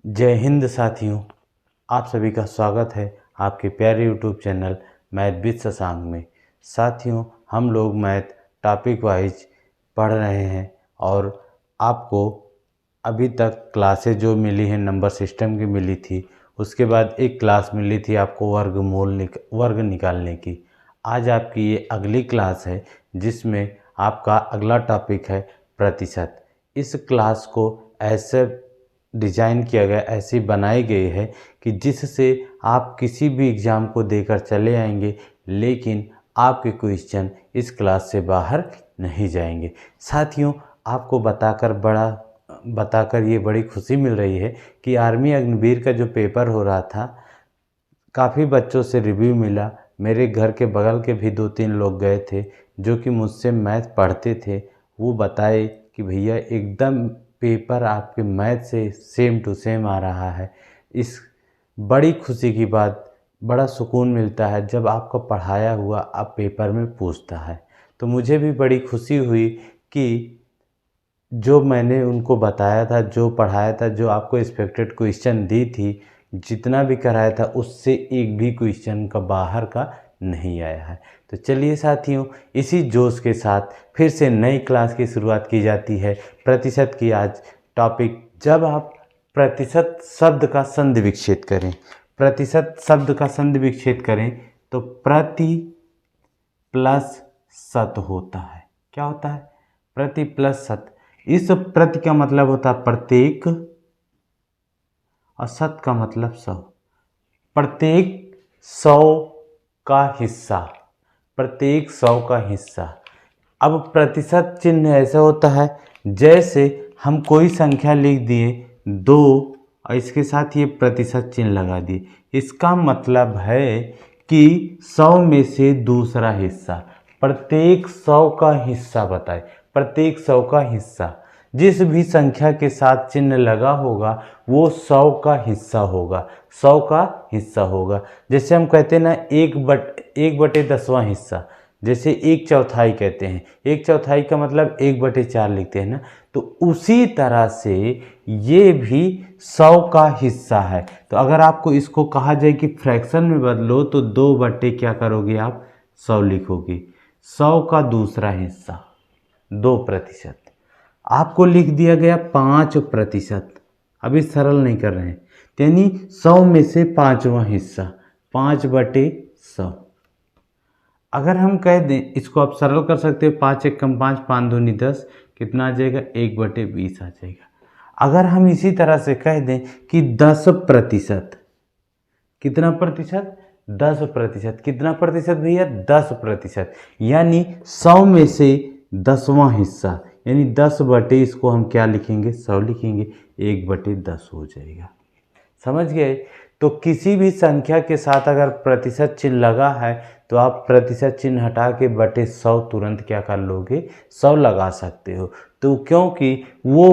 जय हिंद साथियों, आप सभी का स्वागत है आपके प्यारे YouTube channel math with Shashank में। साथियों, हम लोग मैथ टॉपिक वाइज पढ़ रहे हैं और आपको अभी तक क्लासेज जो मिली हैं नंबर सिस्टम की मिली थी, उसके बाद एक क्लास मिली थी आपको वर्ग निकालने की। आज आपकी ये अगली क्लास है जिसमें आपका अगला टॉपिक है प्रतिशत। इस क्लास को ऐसे डिज़ाइन किया गया, ऐसी बनाई गई है कि जिससे आप किसी भी एग्ज़ाम को देकर चले आएंगे, लेकिन आपके क्वेश्चन इस क्लास से बाहर नहीं जाएंगे। साथियों, आपको बताकर ये बड़ी खुशी मिल रही है कि आर्मी अग्निवीर का जो पेपर हो रहा था, काफ़ी बच्चों से रिव्यू मिला। मेरे घर के बगल के भी 2-3 लोग गए थे जो कि मुझसे मैथ पढ़ते थे। वो बताए कि भैया एकदम पेपर आपके मैथ से सेम टू सेम आ रहा है। इस बड़ी खुशी की बात, बड़ा सुकून मिलता है जब आपका पढ़ाया हुआ आप पेपर में पूछता है। तो मुझे भी बड़ी खुशी हुई कि जो मैंने उनको बताया था, जो पढ़ाया था, जो आपको एक्सपेक्टेड क्वेश्चन दी थी, जितना भी कराया था उससे एक भी क्वेश्चन का बाहर का नहीं आया है। तो चलिए साथियों, इसी जोश के साथ फिर से नई क्लास की शुरुआत की जाती है। प्रतिशत की आज टॉपिक, जब आप प्रतिशत शब्द का संधि विच्छेद करें, प्रतिशत शब्द का संधि विच्छेद करें तो प्रति प्लस शत होता है। क्या होता है? प्रति प्लस शत। इस प्रति का मतलब होता है प्रत्येक और शत का मतलब 100। प्रत्येक 100 का हिस्सा, प्रत्येक 100 का हिस्सा। अब प्रतिशत चिन्ह ऐसा होता है जैसे हम कोई संख्या लिख दिए 2 और इसके साथ ये प्रतिशत चिन्ह लगा दिए। इसका मतलब है कि 100 में से दूसरा हिस्सा, प्रत्येक 100 का हिस्सा बताए, प्रत्येक 100 का हिस्सा। जिस भी संख्या के साथ चिन्ह लगा होगा वो 100 का हिस्सा होगा, 100 का हिस्सा होगा। जैसे हम कहते हैं ना 1/10वां हिस्सा, जैसे 1/4 कहते हैं, 1/4 का मतलब 1/4 लिखते हैं ना, तो उसी तरह से ये भी 100 का हिस्सा है। तो अगर आपको इसको कहा जाए कि फ्रैक्शन में बदलो तो 2 क्या करोगे आप? 100 लिखोगे। 100 का दूसरा हिस्सा 2%। आपको लिख दिया गया 5%। अभी सरल नहीं कर रहे हैं, यानी 100 में से 5वां हिस्सा, 5/100। अगर हम कह दें, इसको आप सरल कर सकते हो, 5 1 कम 5, 5 दूनी 10, कितना आ जाएगा? 1/20 आ जाएगा। अगर हम इसी तरह से कह दें कि 10%, कितना प्रतिशत? 10%। कितना प्रतिशत भैया? 10%। यानी 100 में से 10वां हिस्सा, यानी 10 इसको हम क्या लिखेंगे? 100 लिखेंगे, 1/10 हो जाएगा। समझ गए? तो किसी भी संख्या के साथ अगर प्रतिशत चिन्ह लगा है तो आप प्रतिशत चिन्ह हटा के बटे 100 तुरंत क्या कर लोगे? 100 लगा सकते हो। तो क्योंकि वो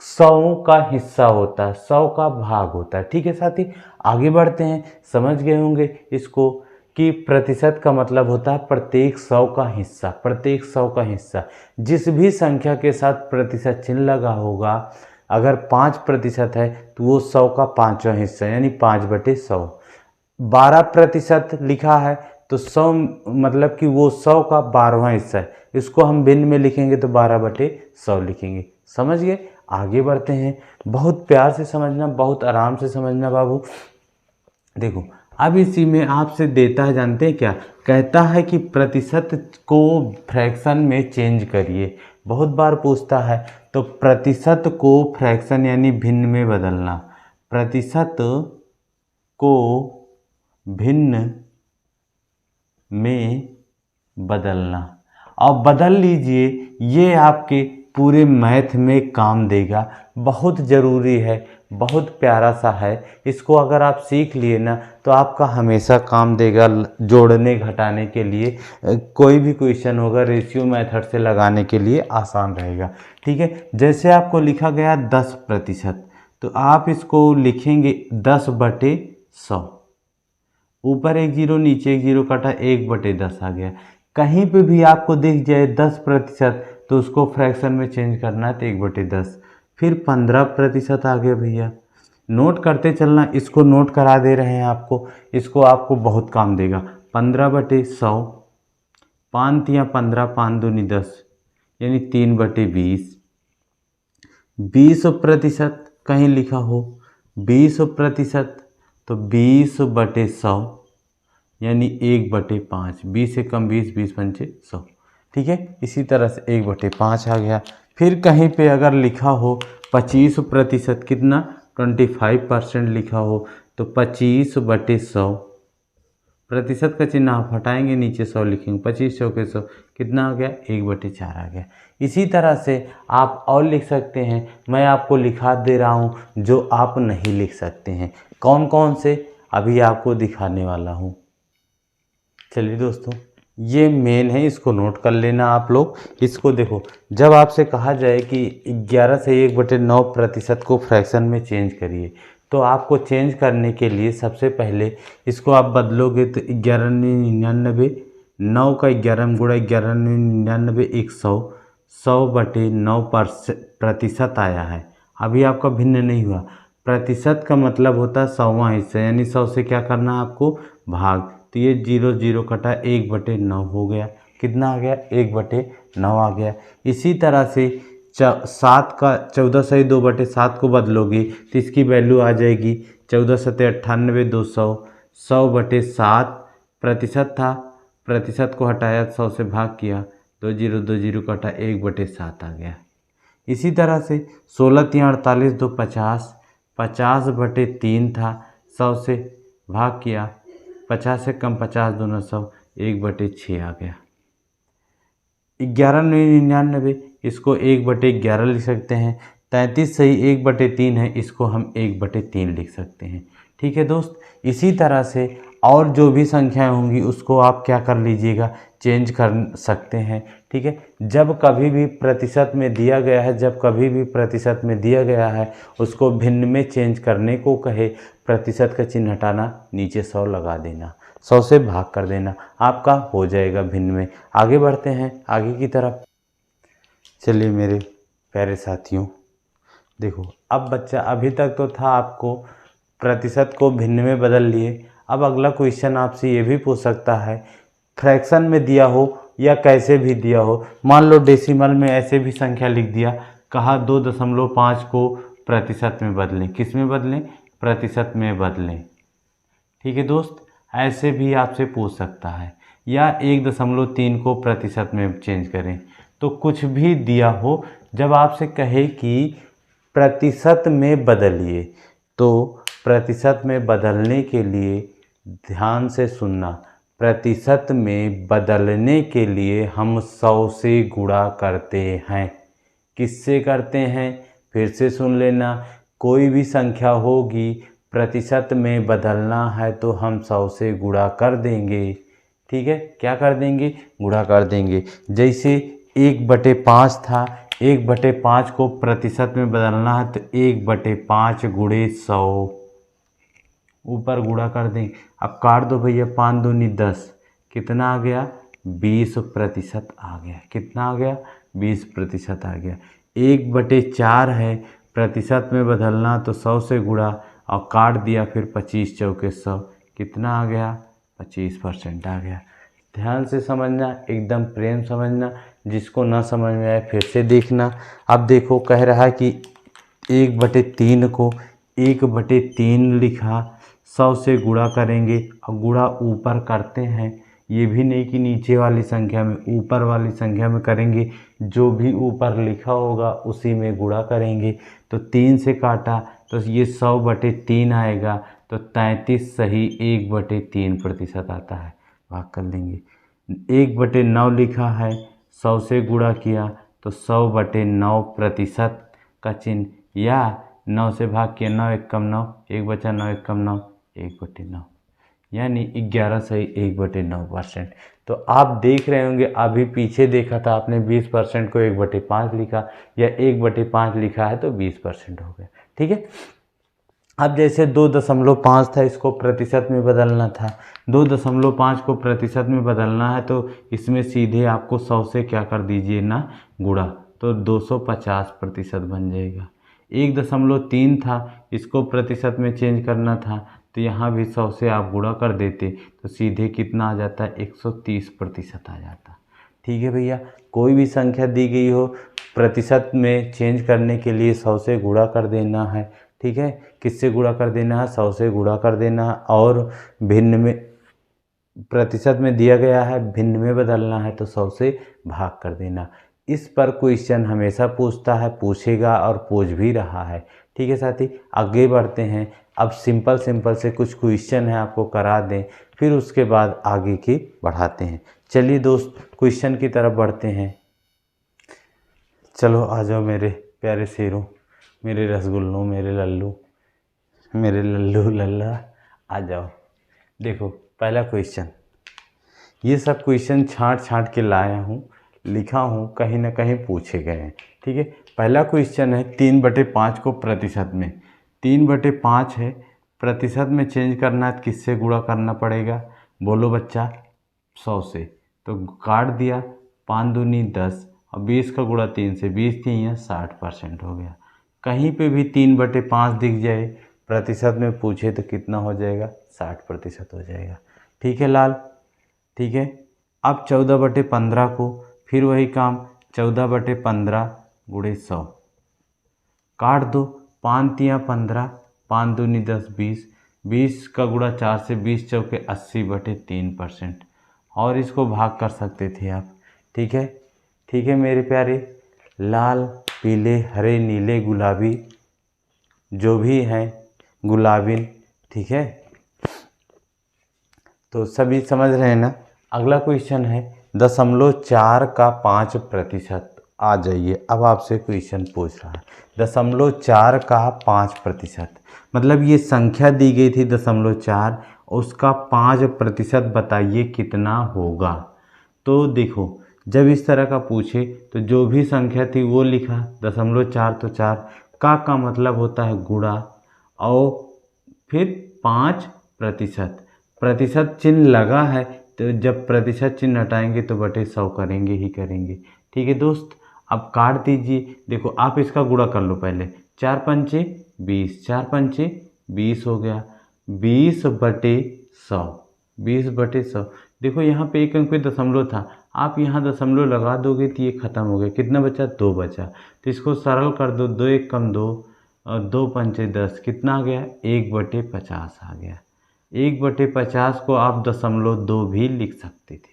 100 का हिस्सा होता है, 100 का भाग होता है। ठीक है साथी, आगे बढ़ते हैं। समझ गए होंगे इसको कि प्रतिशत का मतलब होता है प्रत्येक 100 का हिस्सा, प्रत्येक 100 का हिस्सा। जिस भी संख्या के साथ प्रतिशत चिन्ह लगा होगा, अगर 5% है तो वो 100 का 5वां हिस्सा, यानी 5/100। 12% लिखा है तो 100 मतलब कि वो 100 का 12वां हिस्सा है। इसको हम भिन्न में लिखेंगे तो 12/100 लिखेंगे। समझ गए? आगे बढ़ते हैं। बहुत प्यार से समझना, बहुत आराम से समझना बाबू। देखो, अब इसी में आपसे देता है, जानते हैं क्या कहता है? कि प्रतिशत को फ्रैक्शन में चेंज करिए। बहुत बार पूछता है, तो प्रतिशत को फ्रैक्शन यानी भिन्न में बदलना, प्रतिशत को भिन्न में बदलना। अब बदल लीजिए, ये आपके पूरे मैथ में काम देगा। बहुत ज़रूरी है, बहुत प्यारा सा है। इसको अगर आप सीख लिए ना तो आपका हमेशा काम देगा जोड़ने घटाने के लिए। कोई भी क्वेश्चन होगा रेशियो मेथड से लगाने के लिए आसान रहेगा। ठीक है, जैसे आपको लिखा गया 10%, तो आप इसको लिखेंगे 10/100। ऊपर एक जीरो, नीचे एक जीरो काटा, 1/10 आ गया। कहीं पे भी आपको दिख जाए 10% तो उसको फ्रैक्शन में चेंज करना है तो 1/10। फिर 15% आ गया भैया, नोट करते चलना, इसको नोट करा दे रहे हैं आपको, इसको आपको बहुत काम देगा। 15/100, 5 तियाँ 15, 5 दूनी 10, यानी 3/20। 20% कहीं लिखा हो 20%, तो 20/100 यानी 1/5। 20 से कम 20, 20 पंचे 100, ठीक है। इसी तरह से 1/5 आ गया। फिर कहीं पे अगर लिखा हो 25%, कितना 25% लिखा हो, तो 25/100, प्रतिशत का चिन्ह आप हटाएंगे, नीचे 100 लिखेंगे, 25 चौके 100, कितना आ गया 1/4 आ गया। इसी तरह से आप और लिख सकते हैं, मैं आपको लिखा दे रहा हूँ जो आप नहीं लिख सकते हैं। कौन कौन से अभी आपको दिखाने वाला हूँ। चलिए दोस्तों, ये मेन है, इसको नोट कर लेना आप लोग। इसको देखो, जब आपसे कहा जाए कि 11 से 1/9% को फ्रैक्शन में चेंज करिए, तो आपको चेंज करने के लिए सबसे पहले इसको आप बदलोगे तो 11×99, 9 का 11 में गुणा 11×99, 100, 100/9% आया है। अभी आपका भिन्न नहीं हुआ। प्रतिशत का मतलब होता है 100वां हिस्सा, यानी 100 से क्या करना है आपको भाग, तो ये 0 0 कटा 1/9 हो गया। कितना आ गया 1/9 आ गया। इसी तरह से 7 का 14 से 2/7 को बदलोगे तो इसकी वैल्यू आ जाएगी 14 7 98, 200, 100/7 प्रतिशत था, प्रतिशत को हटाया 100 से भाग किया, 2 0 2 0 कटा 1/7 आ गया। इसी तरह से 16 3 48, 2 50, 50/3 था, 100 से भाग किया, 50 से कम 50 दूना 100, 1/6 आ गया। 11×99, इसको 1/11 लिख सकते हैं। 33 सही 1/3 है, इसको हम 1/3 लिख सकते हैं। ठीक है दोस्त, इसी तरह से और जो भी संख्याएं होंगी उसको आप क्या कर लीजिएगा, चेंज कर सकते हैं। ठीक है, जब कभी भी प्रतिशत में दिया गया है, जब कभी भी प्रतिशत में दिया गया है, उसको भिन्न में चेंज करने को कहे, प्रतिशत का चिन्ह हटाना, नीचे 100 लगा देना, 100 से भाग कर देना, आपका हो जाएगा भिन्न में। आगे बढ़ते हैं आगे की तरफ। चलिए मेरे प्यारे साथियों, देखो अब बच्चा, अभी तक तो था आपको प्रतिशत को भिन्न में बदल लिए। अब अगला क्वेश्चन आपसे ये भी पूछ सकता है, फ्रैक्शन में दिया हो या कैसे भी दिया हो, मान लो डेसिमल में ऐसे भी संख्या लिख दिया, कहा 2.5 को प्रतिशत में बदलें। किस में बदलें, प्रतिशत में बदलें। ठीक है दोस्त, ऐसे भी आपसे पूछ सकता है, या 1.3 को प्रतिशत में चेंज करें। तो कुछ भी दिया हो, जब आपसे कहे कि प्रतिशत में बदलिए, तो प्रतिशत में बदलने के लिए ध्यान से सुनना, प्रतिशत में बदलने के लिए हम 100 से गुणा करते हैं। किससे करते हैं, फिर से सुन लेना, कोई भी संख्या होगी प्रतिशत में बदलना है तो हम 100 से गुणा कर देंगे। ठीक है, क्या कर देंगे, गुणा कर देंगे। जैसे 1/5 था, 1/5 को प्रतिशत में बदलना है तो 1/5 गुणे 100, ऊपर गुणा कर देंगे। अब काट दो भैया, 5 दूनी 10, कितना आ गया 20% आ गया। कितना आ गया 20% आ गया। 1/4 है, प्रतिशत में बदलना तो 100 से गुणा और काट दिया, फिर 25 चौके 100, कितना आ गया 25% आ गया। ध्यान से समझना, एकदम प्रेम समझना, जिसको ना समझ में आए फिर से देखना। अब देखो, कह रहा है कि 1/3 को 1/3 लिखा, 100 से गुणा करेंगे और गुणा ऊपर करते हैं, ये भी नहीं कि नीचे वाली संख्या में, ऊपर वाली संख्या में करेंगे, जो भी ऊपर लिखा होगा उसी में गुणा करेंगे। तो 3 से काटा तो ये 100/3 आएगा, तो 33 सही 1/3% आता है, भाग कर लेंगे। 1/9 लिखा है, 100 से गुणा किया तो 100/9% का चिन्ह, या 9 से भाग किया, 9 एकम 9, 1 बचा 9 एकम 9, 1/9, यानी 11 सही 1/9%। तो आप देख रहे होंगे, अभी पीछे देखा था आपने 20% को 1/5 लिखा, या 1/5 लिखा है तो 20% हो गया। ठीक है, अब जैसे 2.5 था, इसको प्रतिशत में बदलना था, 2.5 को प्रतिशत में बदलना है तो इसमें सीधे आपको 100 से क्या कर दीजिए ना, गुणा, तो 250% बन जाएगा। 1.3 था, इसको प्रतिशत में चेंज करना था तो यहाँ भी 100 से आप गुणा कर देते तो सीधे कितना आ जाता है, 130% आ जाता। ठीक है भैया, कोई भी संख्या दी गई हो प्रतिशत में चेंज करने के लिए 100 से गुणा कर देना है। ठीक है, किससे गुणा कर देना है, 100 से गुणा कर देना है, और भिन्न में प्रतिशत में दिया गया है, भिन्न में बदलना है तो 100 से भाग कर देना। इस पर क्वेश्चन हमेशा पूछता है, पूछेगा और पूछ भी रहा है। ठीक है साथी, आगे बढ़ते हैं। अब सिंपल से कुछ क्वेश्चन है आपको करा दें, फिर उसके बाद आगे की बढ़ाते हैं। चलिए दोस्त, क्वेश्चन की तरफ बढ़ते हैं। चलो आ जाओ मेरे प्यारे शेरों, मेरे रसगुल्लों, मेरे लल्लू, मेरे लल्लू लल्ला, आ जाओ। देखो पहला क्वेश्चन, ये सब क्वेश्चन छांट के लाया हूँ, लिखा हूँ, कहीं ना कहीं पूछे गए हैं। ठीक है, पहला क्वेश्चन है 3/5 को प्रतिशत में, 3/5 है, प्रतिशत में चेंज करना है, किससे गुणा करना पड़ेगा, बोलो बच्चा, 100 से। तो काट दिया, 5 दूनी 10 और 20 का गुणा 3 से, 20 थी यहाँ 60% हो गया। कहीं पे भी 3/5 दिख जाए प्रतिशत में पूछे तो कितना हो जाएगा, 60% हो जाएगा। ठीक है लाल, ठीक है। अब 14/15 को फिर वही काम, 14/15 गुणे 100, काट दो, 5 तियाँ 15, 5 दूनी 10 20, 20 का गुणा 4 से, 20 चौके 80/3%, और इसको भाग कर सकते थे आप। ठीक है, ठीक है मेरे प्यारे, लाल पीले हरे नीले गुलाबी जो भी हैं, गुलाबिन, ठीक है, तो सभी समझ रहे हैं ना। अगला क्वेश्चन है 0.4 का 5%। आ जाइए, अब आपसे क्वेश्चन पूछ रहा है 0.4 का 5%, मतलब ये संख्या दी गई थी 0.4, उसका 5% बताइए कितना होगा। तो देखो, जब इस तरह का पूछे तो जो भी संख्या थी वो लिखा, 0.4 तो 4 का मतलब होता है गुणा, और फिर 5%, प्रतिशत चिन्ह लगा है तो जब प्रतिशत चिन्ह हटाएंगे तो बटे 100 करेंगे ही करेंगे। ठीक है दोस्त, अब काट दीजिए। देखो आप इसका गुणा कर लो पहले, 4 पंचे 20, 4 पंचे 20 हो गया, 20/100, 20/100। देखो यहाँ पे एक अंक पे दशमलव था, आप यहाँ दशमलव लगा दोगे तो ये खत्म हो गया, कितना बचा, 2 बचा, तो इसको सरल कर दो, 2 1 कम 2 और 2 पंचे 10, कितना आ गया, 1/50 आ गया। 1/50 को आप 0.2 भी लिख सकते थे।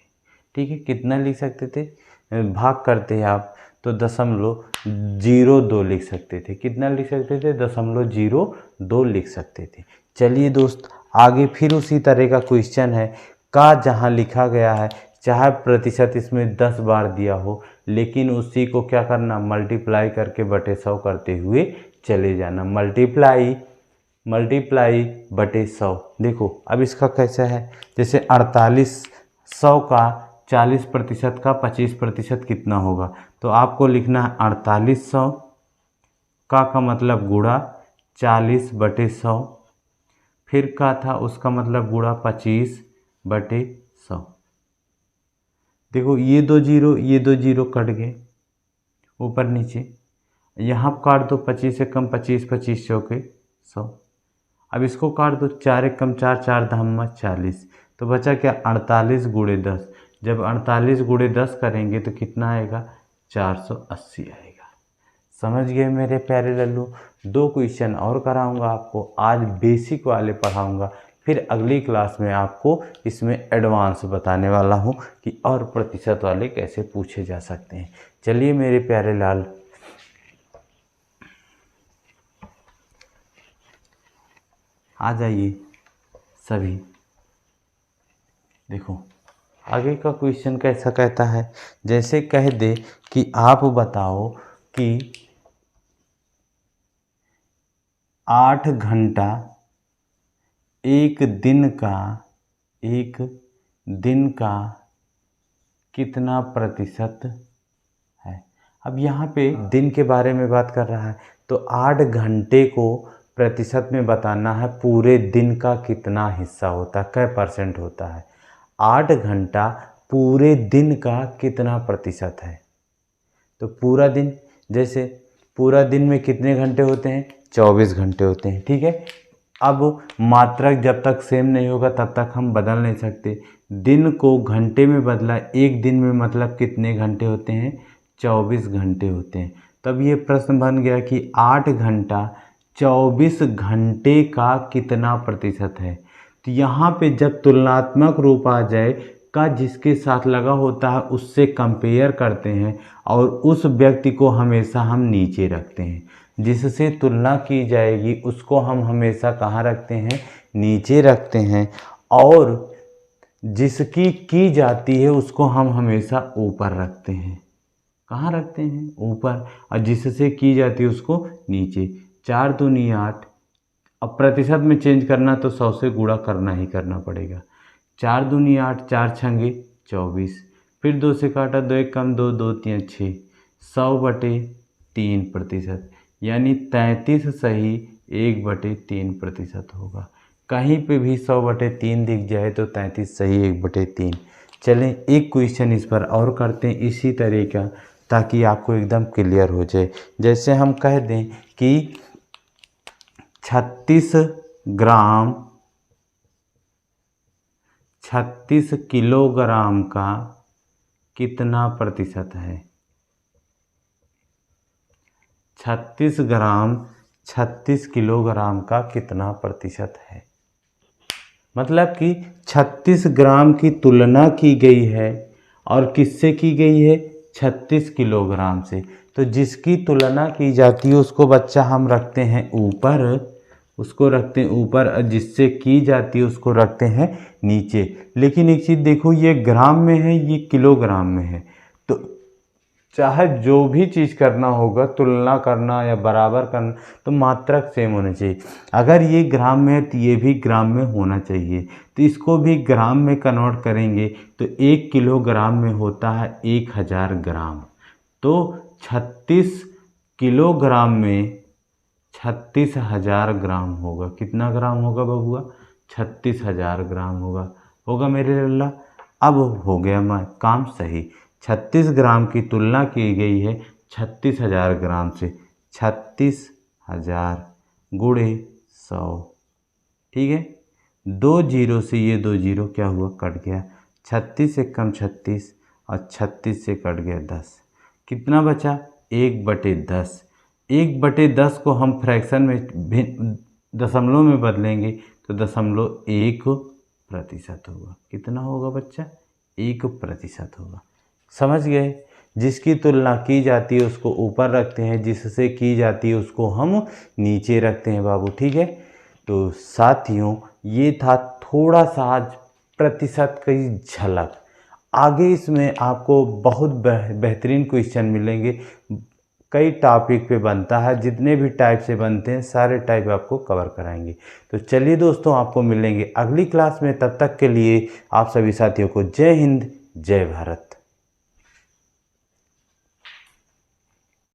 ठीक है, कितना लिख सकते थे, भाग करते हैं आप तो 0.02 लिख सकते थे। कितना लिख सकते थे, 0.02 लिख सकते थे। चलिए दोस्त, आगे फिर उसी तरह का क्वेश्चन है, का जहाँ लिखा गया है, चाहे प्रतिशत इसमें 10 बार दिया हो, लेकिन उसी को क्या करना, मल्टीप्लाई करके बटे 100 करते हुए चले जाना, मल्टीप्लाई बटे 100। देखो अब इसका कैसा है, जैसे 4800 का 40% का 25% कितना होगा, तो आपको लिखना है 4800 का मतलब गुणा 40/100, फिर का था उसका मतलब गुणा 25/100। देखो ये 2 जीरो, ये 2 जीरो कट गए ऊपर नीचे, यहाँ काट दो, 25 से कम 25, 25 चौके 100। अब इसको काट दो, 4 1 कम 4, 4 धामा 40, तो बचा क्या, 48 गुणे 10। जब 48 गुणे 10 करेंगे तो कितना आएगा, 480 आएगा। समझ गए मेरे प्यारे लल्लू। 2 क्वेश्चन और कराऊंगा आपको, आज बेसिक वाले पढ़ाऊंगा, फिर अगली क्लास में आपको इसमें एडवांस बताने वाला हूँ कि और प्रतिशत वाले कैसे पूछे जा सकते हैं। चलिए मेरे प्यारे लाल, आ जाइए सभी। देखो आगे का क्वेश्चन कैसा कहता है, जैसे कह दे कि आप बताओ कि 8 घंटा एक दिन का कितना प्रतिशत है। अब यहाँ पे दिन के बारे में बात कर रहा है, तो 8 घंटे को प्रतिशत में बताना है, पूरे दिन का कितना हिस्सा होता है, कै % होता है। 8 घंटा पूरे दिन का कितना प्रतिशत है, तो पूरा दिन, जैसे पूरा दिन में कितने घंटे होते हैं? 24 घंटे होते हैं। ठीक है, अब मात्रक जब तक सेम नहीं होगा तब तक हम बदल नहीं सकते। दिन को घंटे में बदला, एक दिन में मतलब कितने घंटे होते हैं? 24 घंटे होते हैं। तब ये प्रश्न बन गया कि 8 घंटा 24 घंटे का कितना प्रतिशत है। तो यहाँ पे जब तुलनात्मक रूप आ जाए का जिसके साथ लगा होता है उससे कंपेयर करते हैं और उस व्यक्ति को हमेशा हम नीचे रखते हैं। जिससे तुलना की जाएगी उसको हम हमेशा कहाँ रखते हैं? नीचे रखते हैं। और जिसकी की जाती है उसको हम हमेशा ऊपर रखते हैं। कहाँ रखते हैं? ऊपर। और जिससे की जाती है उसको नीचे। 4 दूनी 8। अब प्रतिशत में चेंज करना तो 100 से गुणा करना ही करना पड़ेगा। 4 दूनी 8, 4 छंगे 24, फिर 2 से काटा, 2 एक कम 2, 2 3 6, 100/3%, यानी 33 सही 1/3% होगा। कहीं पे भी 100/3 दिख जाए तो 33 सही 1/3। चलें एक क्वेश्चन इस पर और करते हैं इसी तरीका, ताकि आपको एकदम क्लियर हो जाए। जैसे हम कह दें कि 36 किलोग्राम का कितना प्रतिशत है? 36 किलोग्राम का कितना प्रतिशत है? मतलब कि 36 ग्राम की तुलना की गई है और किससे की गई है? 36 किलोग्राम से। तो जिसकी तुलना की जाती है उसको बच्चा हम रखते हैं ऊपर, उसको रखते हैं ऊपर, और जिससे की जाती है उसको रखते हैं नीचे। लेकिन एक चीज़ देखो, ये ग्राम में है, ये किलोग्राम में है। तो चाहे जो भी चीज़ करना होगा, तुलना करना या बराबर करना, तो मात्रक सेम होना चाहिए। अगर ये ग्राम में है तो ये भी ग्राम में होना चाहिए। तो इसको भी ग्राम में कन्वर्ट करेंगे तो 1 किलोग्राम में होता है 1000 ग्राम। तो 36 किलोग्राम में 36,000 ग्राम होगा। कितना ग्राम होगा बबुआ? 36,000 ग्राम होगा मेरे लल्ला। अब हो गया काम सही। 36 ग्राम की तुलना की गई है 36,000 ग्राम से। 36,000 गुणे 100। ठीक है, 2 जीरो से ये 2 जीरो क्या हुआ? कट गया। 36 से कम 36 और 36 से कट गया 10। कितना बचा? 1/10। 1/10 को हम फ्रैक्शन में दशमलव में बदलेंगे तो 0.1% होगा। कितना होगा बच्चा? 1% होगा। समझ गए? जिसकी तुलना की जाती है उसको ऊपर रखते हैं, जिससे की जाती है उसको हम नीचे रखते हैं बाबू। ठीक है, तो साथियों ये था थोड़ा सा आज प्रतिशत की झलक। आगे इसमें आपको बहुत बेहतरीन क्वेश्चन मिलेंगे। कई टॉपिक पे बनता है, जितने भी टाइप से बनते हैं सारे टाइप आपको कवर कराएंगे। तो चलिए दोस्तों, आपको मिलेंगे अगली क्लास में। तब तक के लिए आप सभी साथियों को जय हिंद, जय भारत।